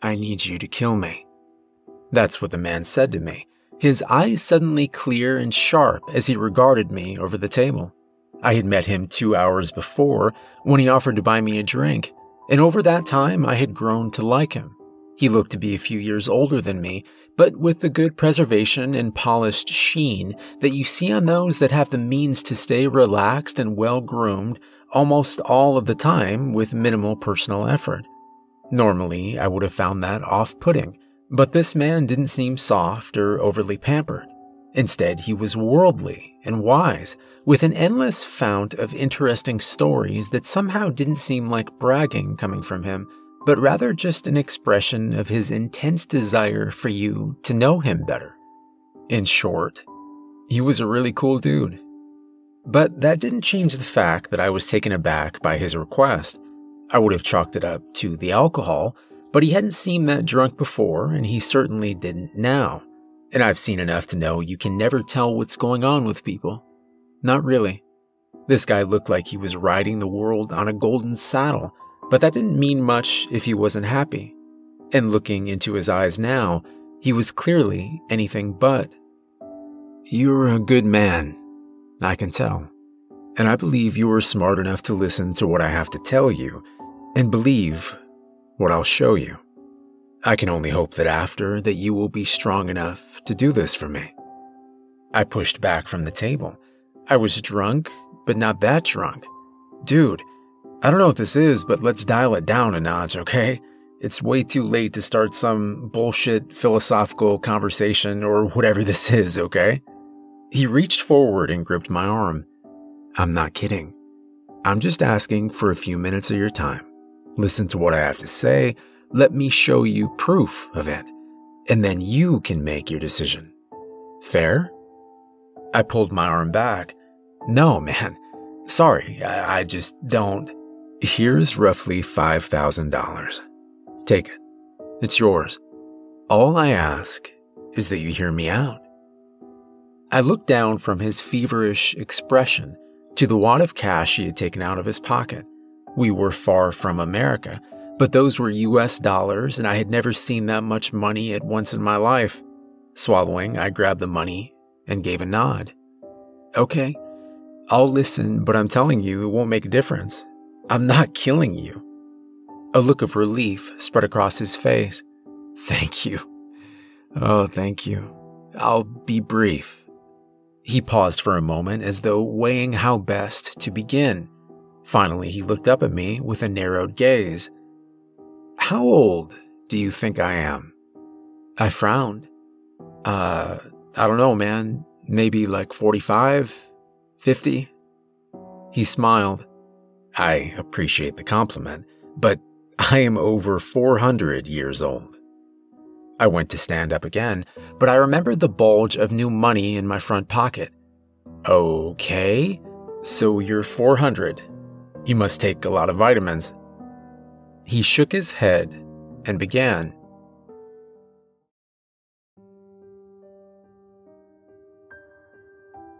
I need you to kill me." That's what the man said to me, his eyes suddenly clear and sharp as he regarded me over the table. I had met him 2 hours before when he offered to buy me a drink, and over that time I had grown to like him. He looked to be a few years older than me, but with the good preservation and polished sheen that you see on those that have the means to stay relaxed and well-groomed almost all of the time with minimal personal effort. Normally, I would have found that off-putting, but this man didn't seem soft or overly pampered. Instead, he was worldly and wise, with an endless fount of interesting stories that somehow didn't seem like bragging coming from him, but rather just an expression of his intense desire for you to know him better. In short, he was a really cool dude. But that didn't change the fact that I was taken aback by his request. I would have chalked it up to the alcohol, but he hadn't seemed that drunk before, and he certainly didn't now. And I've seen enough to know you can never tell what's going on with people. Not really. This guy looked like he was riding the world on a golden saddle, but that didn't mean much if he wasn't happy. And looking into his eyes now, he was clearly anything but. "You're a good man, I can tell. And I believe you are smart enough to listen to what I have to tell you, and believe what I'll show you. I can only hope that after that you will be strong enough to do this for me." I pushed back from the table. I was drunk, but not that drunk. "Dude, I don't know what this is, but let's dial it down a notch, okay? It's way too late to start some bullshit philosophical conversation or whatever this is, okay?" He reached forward and gripped my arm. "I'm not kidding. I'm just asking for a few minutes of your time. Listen to what I have to say. Let me show you proof of it, and then you can make your decision. Fair?" I pulled my arm back. "No, man. Sorry, I just don't." "Here's roughly $5,000. Take it. It's yours. All I ask is that you hear me out." I looked down from his feverish expression to the wad of cash he had taken out of his pocket. We were far from America, but those were US dollars, and I had never seen that much money at once in my life. Swallowing, I grabbed the money and gave a nod. "Okay, I'll listen, but I'm telling you it won't make a difference. I'm not killing you." A look of relief spread across his face. "Thank you. Oh, thank you. I'll be brief." He paused for a moment as though weighing how best to begin. Finally, he looked up at me with a narrowed gaze. "How old do you think I am?" I frowned. I don't know, man. Maybe like 45, 50? He smiled. "I appreciate the compliment, but I am over 400 years old." I went to stand up again, but I remembered the bulge of new money in my front pocket. "Okay, so you're 400. You must take a lot of vitamins." He shook his head and began.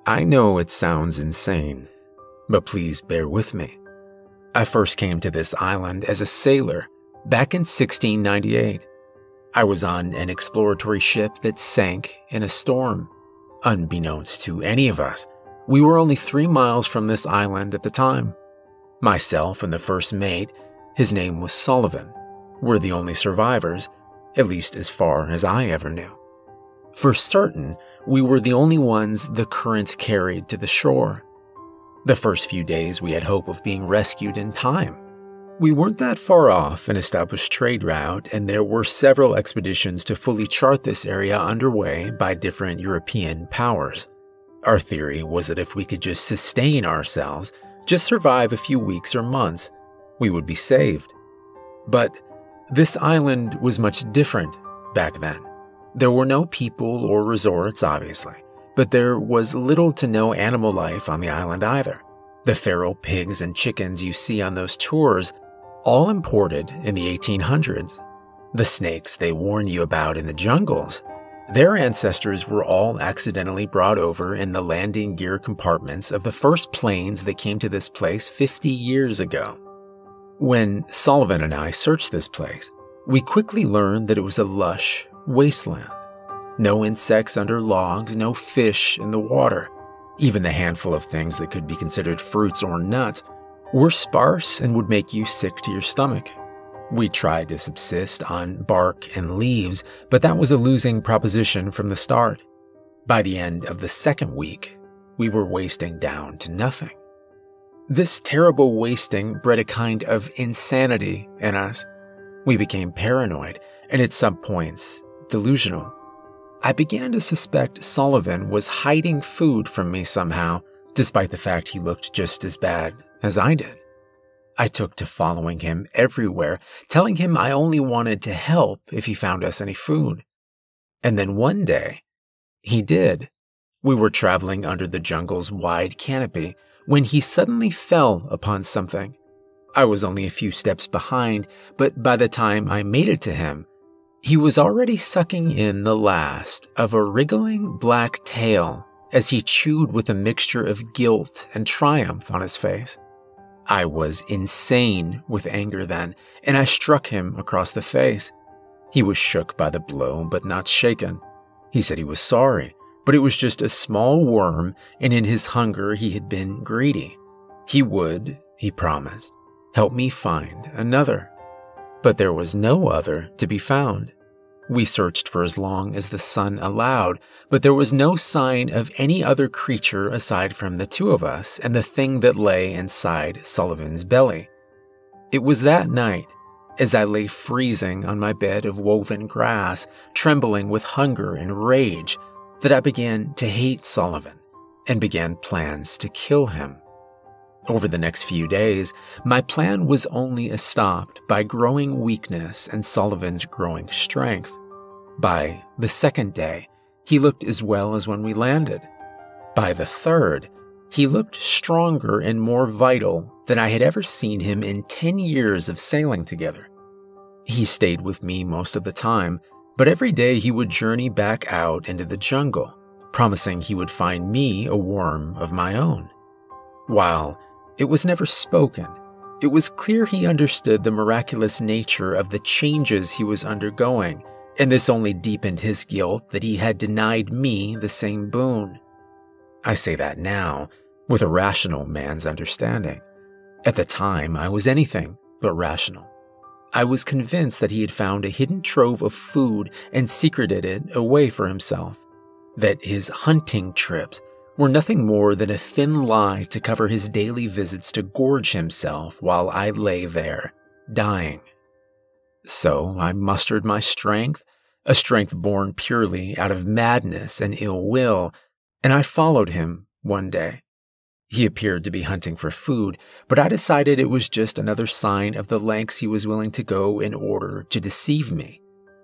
I know it sounds insane, but please bear with me. I first came to this island as a sailor back in 1698. I was on an exploratory ship that sank in a storm. Unbeknownst to any of us, we were only 3 miles from this island at the time. Myself and the first mate, his name was Sullivan, were the only survivors, at least as far as I ever knew. For certain, we were the only ones the currents carried to the shore. The first few days we had hope of being rescued in time. We weren't that far off an established trade route, and there were several expeditions to fully chart this area underway by different European powers. Our theory was that if we could just sustain ourselves, just survive a few weeks or months, we would be saved. But this island was much different back then. There were no people or resorts, obviously, but there was little to no animal life on the island either. The feral pigs and chickens you see on those tours, all imported in the 1800s. The snakes they warn you about in the jungles, their ancestors were all accidentally brought over in the landing gear compartments of the first planes that came to this place 50 years ago. When Sullivan and I searched this place, We quickly learned that it was a lush wasteland. No insects under logs, no fish in the water. Even the handful of things that could be considered fruits or nuts were sparse and would make you sick to your stomach. We tried to subsist on bark and leaves, but that was a losing proposition from the start. By the end of the second week, we were wasting down to nothing. This terrible wasting bred a kind of insanity in us. We became paranoid, and at some points, delusional. I began to suspect Sullivan was hiding food from me somehow, despite the fact he looked just as bad as I did. I took to following him everywhere, telling him I only wanted to help if he found us any food. And then one day, he did. We were traveling under the jungle's wide canopy when he suddenly fell upon something. I was only a few steps behind, but by the time I made it to him, he was already sucking in the last of a wriggling black tail as he chewed with a mixture of guilt and triumph on his face. I was insane with anger then, and I struck him across the face. He was shook by the blow, but not shaken. He said he was sorry, but it was just a small worm, and in his hunger he had been greedy. He would, he promised, help me find another. But there was no other to be found. We searched for as long as the sun allowed, but there was no sign of any other creature aside from the two of us and the thing that lay inside Sullivan's belly. It was that night, as I lay freezing on my bed of woven grass, trembling with hunger and rage, that I began to hate Sullivan and began plans to kill him. Over the next few days, my plan was only stopped by growing weakness and Sullivan's growing strength. By the second day, he looked as well as when we landed. By the third, he looked stronger and more vital than I had ever seen him in 10 years of sailing together. He stayed with me most of the time, but every day he would journey back out into the jungle, promising he would find me a worm of my own. While it was never spoken, it was clear he understood the miraculous nature of the changes he was undergoing, and this only deepened his guilt that he had denied me the same boon. I say that now with a rational man's understanding. At the time, I was anything but rational. I was convinced that he had found a hidden trove of food and secreted it away for himself, that his hunting trips were nothing more than a thin lie to cover his daily visits to gorge himself while I lay there, dying. So I mustered my strength, a strength born purely out of madness and ill will, and I followed him one day. He appeared to be hunting for food, but I decided it was just another sign of the lengths he was willing to go in order to deceive me.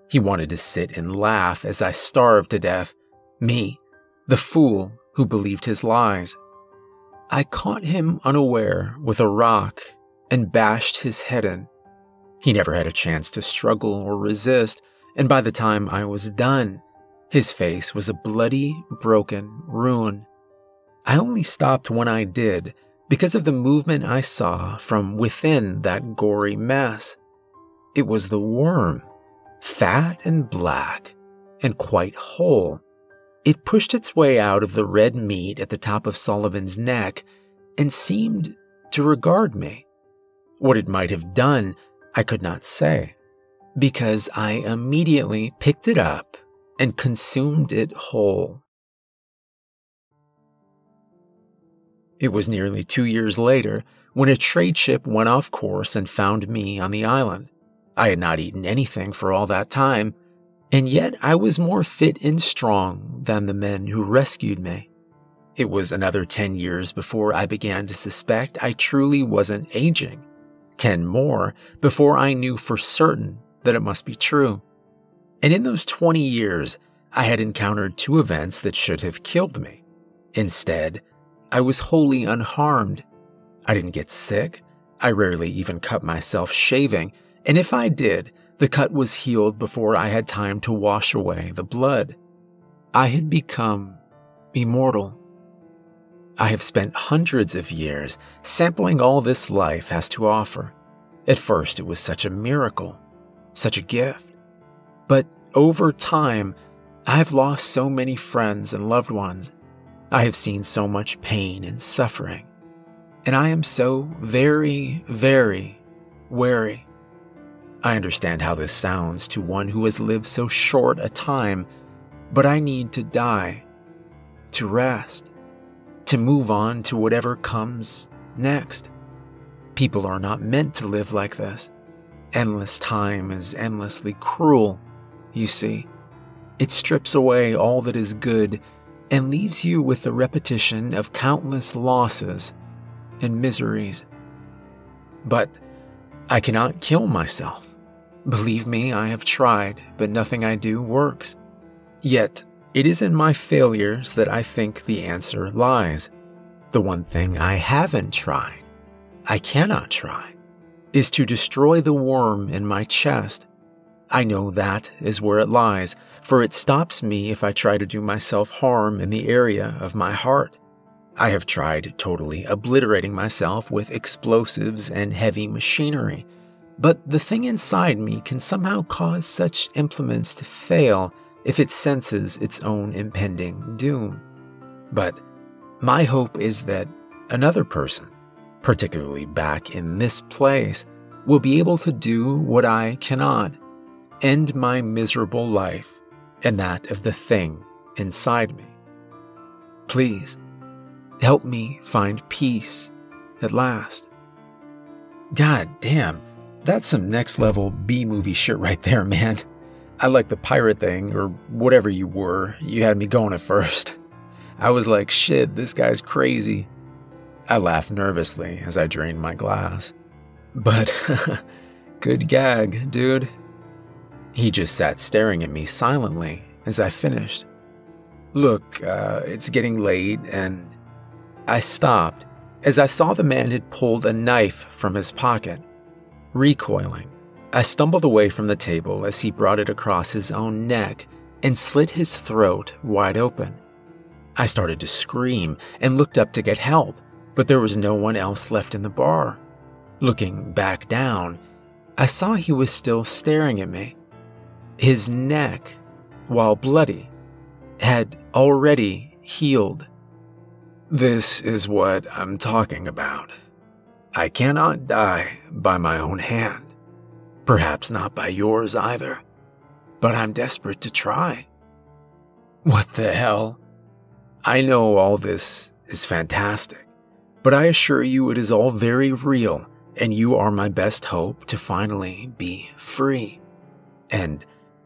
He wanted to sit and laugh as I starved to death, me, the fool who believed his lies. I caught him unaware with a rock and bashed his head in. He never had a chance to struggle or resist, and by the time I was done, his face was a bloody, broken ruin. I only stopped when I did because of the movement I saw from within that gory mess. It was the worm, fat and black, and quite whole. It pushed its way out of the red meat at the top of Sullivan's neck and seemed to regard me. What it might have done, I could not say, because I immediately picked it up and consumed it whole. It was nearly 2 years later when a trade ship went off course and found me on the island. I had not eaten anything for all that time, and yet I was more fit and strong than the men who rescued me. It was another 10 years before I began to suspect I truly wasn't aging. 10 more before I knew for certain that it must be true. And in those 20 years, I had encountered 2 events that should have killed me. Instead, I was wholly unharmed. I didn't get sick. I rarely even cut myself shaving, and if I did, the cut was healed before I had time to wash away the blood. I had become immortal. I have spent hundreds of years sampling all this life has to offer. At first, it was such a miracle. such a gift. But over time, I've lost so many friends and loved ones. I have seen so much pain and suffering. And I am so very, very wary. I understand how this sounds to one who has lived so short a time, but I need to die, to rest, to move on to whatever comes next. People are not meant to live like this. Endless time is endlessly cruel, you see. It strips away all that is good and leaves you with the repetition of countless losses and miseries. But I cannot kill myself. Believe me, I have tried, but nothing I do works. Yet, it is in my failures that I think the answer lies. The one thing I haven't tried, I cannot try, is to destroy the worm in my chest. I know that is where it lies, for it stops me if I try to do myself harm in the area of my heart. I have tried totally obliterating myself with explosives and heavy machinery, but the thing inside me can somehow cause such implements to fail if it senses its own impending doom. But my hope is that another person, particularly back in this place, will be able to do what I cannot, end my miserable life and that of the thing inside me. Please, help me find peace at last. God damn, that's some next level B-movie shit right there, man. I like the pirate thing, or whatever you were. You had me going at first. I was like, shit, this guy's crazy. I laughed nervously as I drained my glass. But, good gag, dude. He just sat staring at me silently as I finished. Look, it's getting late, and I stopped as I saw the man had pulled a knife from his pocket. Recoiling, I stumbled away from the table as he brought it across his own neck and slit his throat wide open. I started to scream and looked up to get help, but there was no one else left in the bar. Looking back down, I saw he was still staring at me. His neck, while bloody, had already healed. This is what I'm talking about. I cannot die by my own hand. Perhaps not by yours either. But I'm desperate to try. What the hell? I know all this is fantastic, but I assure you it is all very real, and you are my best hope to finally be free. And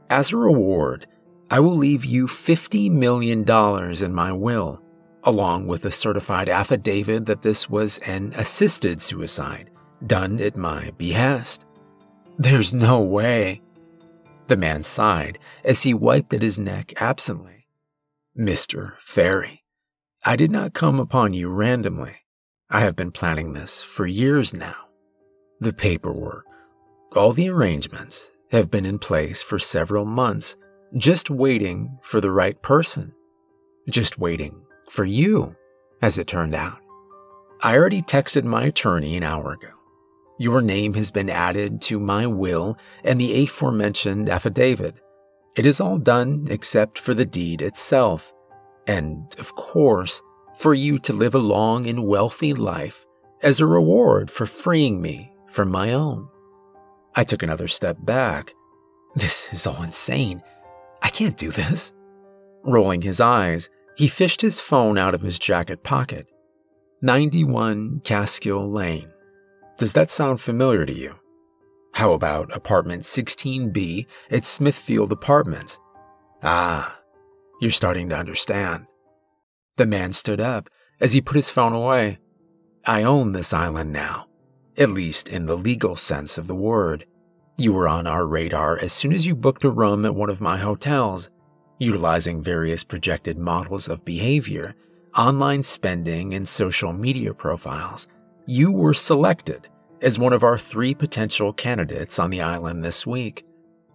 as a reward, I will leave you $50 million in my will, along with a certified affidavit that this was an assisted suicide, done at my behest. There's no way. The man sighed as he wiped at his neck absently. Mr. Fairy, I did not come upon you randomly. I have been planning this for years now. The paperwork, all the arrangements have been in place for several months, just waiting for the right person. Just waiting for you, as it turned out. I already texted my attorney an hour ago. Your name has been added to my will and the aforementioned affidavit. It is all done except for the deed itself, and, of course, for you to live a long and wealthy life as a reward for freeing me from my own. I took another step back. This is all insane. I can't do this. Rolling his eyes, he fished his phone out of his jacket pocket. 91 Catskill Lane. Does that sound familiar to you? How about apartment 16B at Smithfield Apartments? Ah, you're starting to understand. The man stood up as he put his phone away. I own this island now, at least in the legal sense of the word. You were on our radar as soon as you booked a room at one of my hotels. Utilizing various projected models of behavior, online spending, and social media profiles, you were selected as one of our 3 potential candidates on the island this week.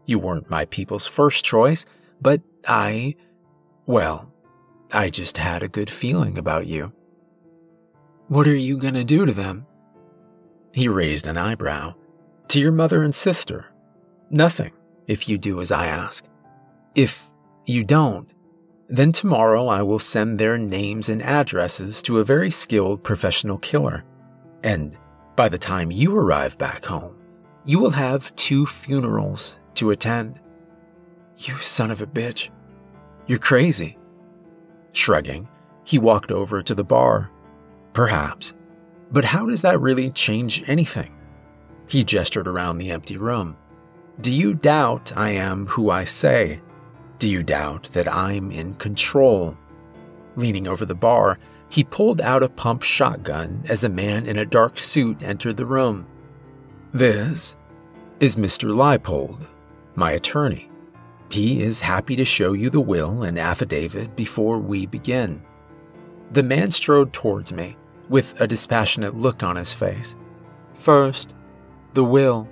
You weren't my people's first choice, but I just had a good feeling about you. What are you gonna do to them? He raised an eyebrow. To your mother and sister. Nothing, if you do as I ask. If you don't, then tomorrow I will send their names and addresses to a very skilled professional killer. And by the time you arrive back home, you will have 2 funerals to attend. You son of a bitch. You're crazy. Shrugging, he walked over to the bar. Perhaps. But how does that really change anything? He gestured around the empty room. Do you doubt I am who I say? Do you doubt that I'm in control? Leaning over the bar, he pulled out a pump shotgun as a man in a dark suit entered the room. This is Mr. Leipold, my attorney. He is happy to show you the will and affidavit before we begin. The man strode towards me with a dispassionate look on his face. First, the will.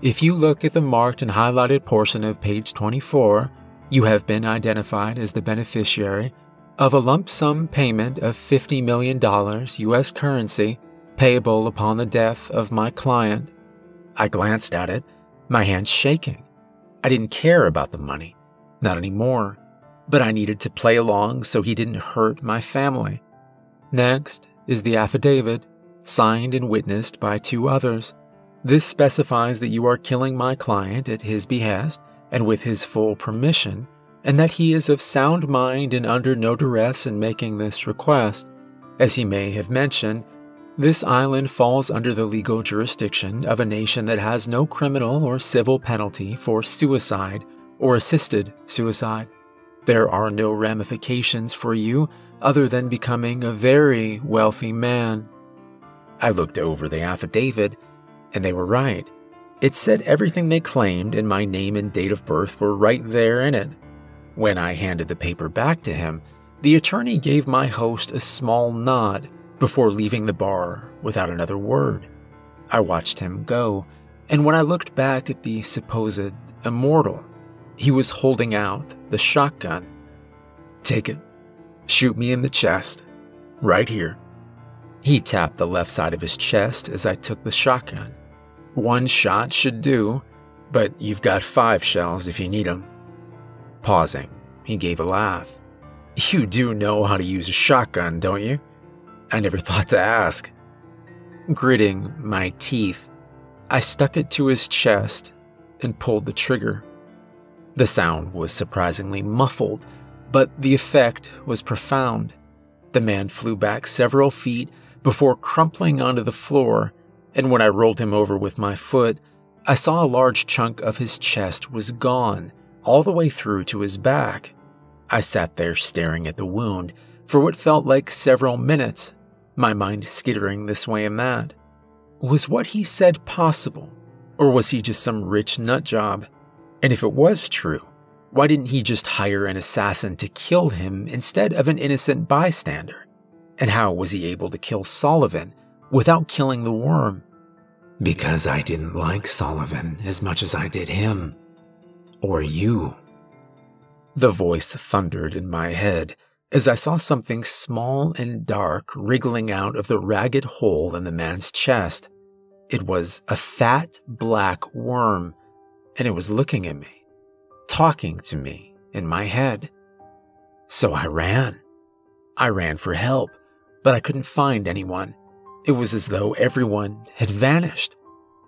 If you look at the marked and highlighted portion of page 24, you have been identified as the beneficiary of a lump sum payment of $50 million U.S. currency payable upon the death of my client. I glanced at it, my hands shaking. I didn't care about the money, not anymore, but I needed to play along so he didn't hurt my family. Next is the affidavit, signed and witnessed by 2 others. This specifies that you are killing my client at his behest and with his full permission, and that he is of sound mind and under no duress in making this request. As he may have mentioned, this island falls under the legal jurisdiction of a nation that has no criminal or civil penalty for suicide or assisted suicide. There are no ramifications for you other than becoming a very wealthy man. I looked over the affidavit, and they were right. It said everything they claimed, and my name and date of birth were right there in it. When I handed the paper back to him, the attorney gave my host a small nod before leaving the bar without another word. I watched him go, and when I looked back at the supposed immortal, he was holding out the shotgun. Take it. Shoot me in the chest. Right here. He tapped the left side of his chest as I took the shotgun. 1 shot should do, but you've got 5 shells if you need them. Pausing, he gave a laugh. You do know how to use a shotgun, don't you? I never thought to ask. Gritting my teeth, I stuck it to his chest and pulled the trigger. The sound was surprisingly muffled, but the effect was profound. The man flew back several feet before crumpling onto the floor, and when I rolled him over with my foot, I saw a large chunk of his chest was gone, all the way through to his back. I sat there staring at the wound for what felt like several minutes, my mind skittering this way and that. Was what he said possible, or was he just some rich nutjob? And if it was true, why didn't he just hire an assassin to kill him instead of an innocent bystander? And how was he able to kill Sullivan without killing the worm? Because I didn't like Sullivan as much as I did him. Or you. The voice thundered in my head as I saw something small and dark wriggling out of the ragged hole in the man's chest. It was a fat black worm, and it was looking at me, talking to me in my head. So I ran. I ran for help, but I couldn't find anyone. It was as though everyone had vanished.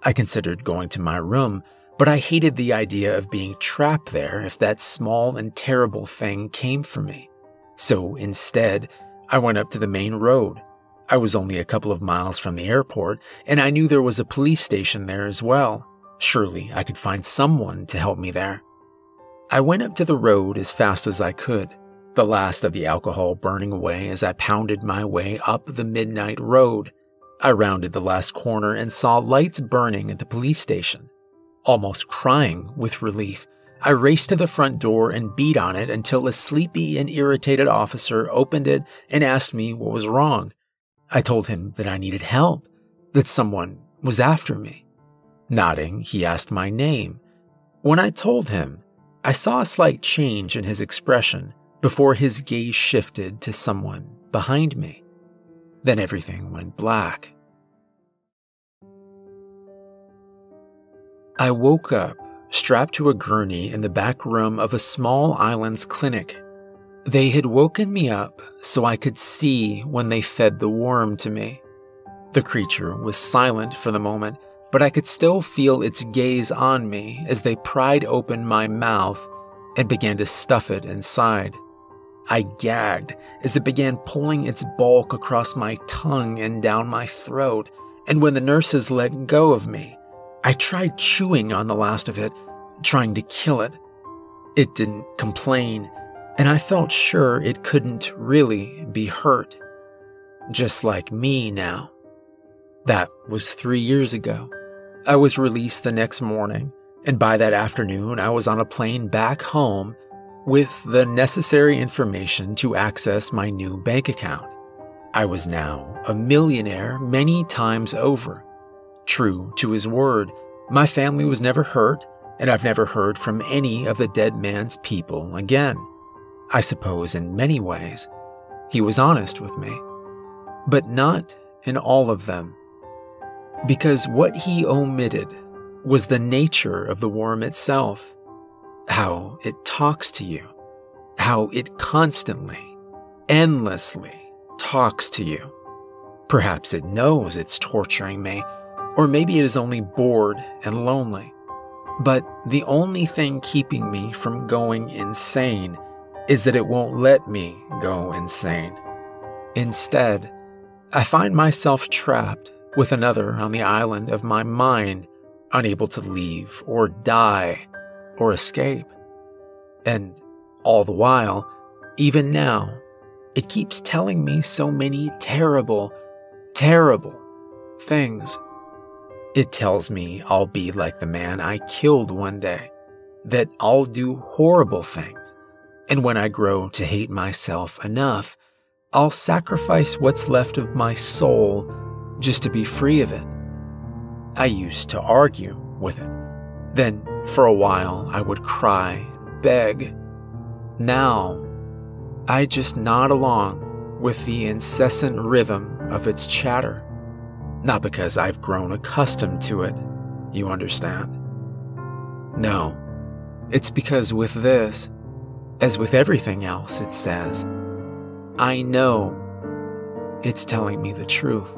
I considered going to my room, but I hated the idea of being trapped there if that small and terrible thing came for me. So instead, I went up to the main road. I was only a couple of miles from the airport, and I knew there was a police station there as well. Surely I could find someone to help me there. I went up to the road as fast as I could, the last of the alcohol burning away as I pounded my way up the midnight road. I rounded the last corner and saw lights burning at the police station. Almost crying with relief, I raced to the front door and beat on it until a sleepy and irritated officer opened it and asked me what was wrong. I told him that I needed help, that someone was after me. Nodding, he asked my name. When I told him, I saw a slight change in his expression before his gaze shifted to someone behind me. Then everything went black. I woke up strapped to a gurney in the back room of a small island's clinic. They had woken me up so I could see when they fed the worm to me. The creature was silent for the moment, but I could still feel its gaze on me as they pried open my mouth and began to stuff it inside. I gagged as it began pulling its bulk across my tongue and down my throat, and when the nurses let go of me, I tried chewing on the last of it, trying to kill it. It didn't complain, and I felt sure it couldn't really be hurt. Just like me now. That was 3 years ago. I was released the next morning, and by that afternoon I was on a plane back home with the necessary information to access my new bank account. I was now a millionaire many times over. True to his word, my family was never hurt, and I've never heard from any of the dead man's people again. I suppose in many ways, he was honest with me, but not in all of them. Because what he omitted was the nature of the worm itself. How it talks to you, how it constantly, endlessly talks to you. Perhaps it knows it's torturing me, or maybe it is only bored and lonely. But the only thing keeping me from going insane is that it won't let me go insane. Instead, I find myself trapped with another on the island of my mind, unable to leave or die or escape. And all the while, even now, it keeps telling me so many terrible, terrible things. It tells me I'll be like the man I killed one day, that I'll do horrible things, and when I grow to hate myself enough, I'll sacrifice what's left of my soul just to be free of it. I used to argue with it. Then, for a while, I would cry and beg. Now, I just nod along with the incessant rhythm of its chatter. Not because I've grown accustomed to it, you understand. No, it's because with this, as with everything else it says, I know it's telling me the truth.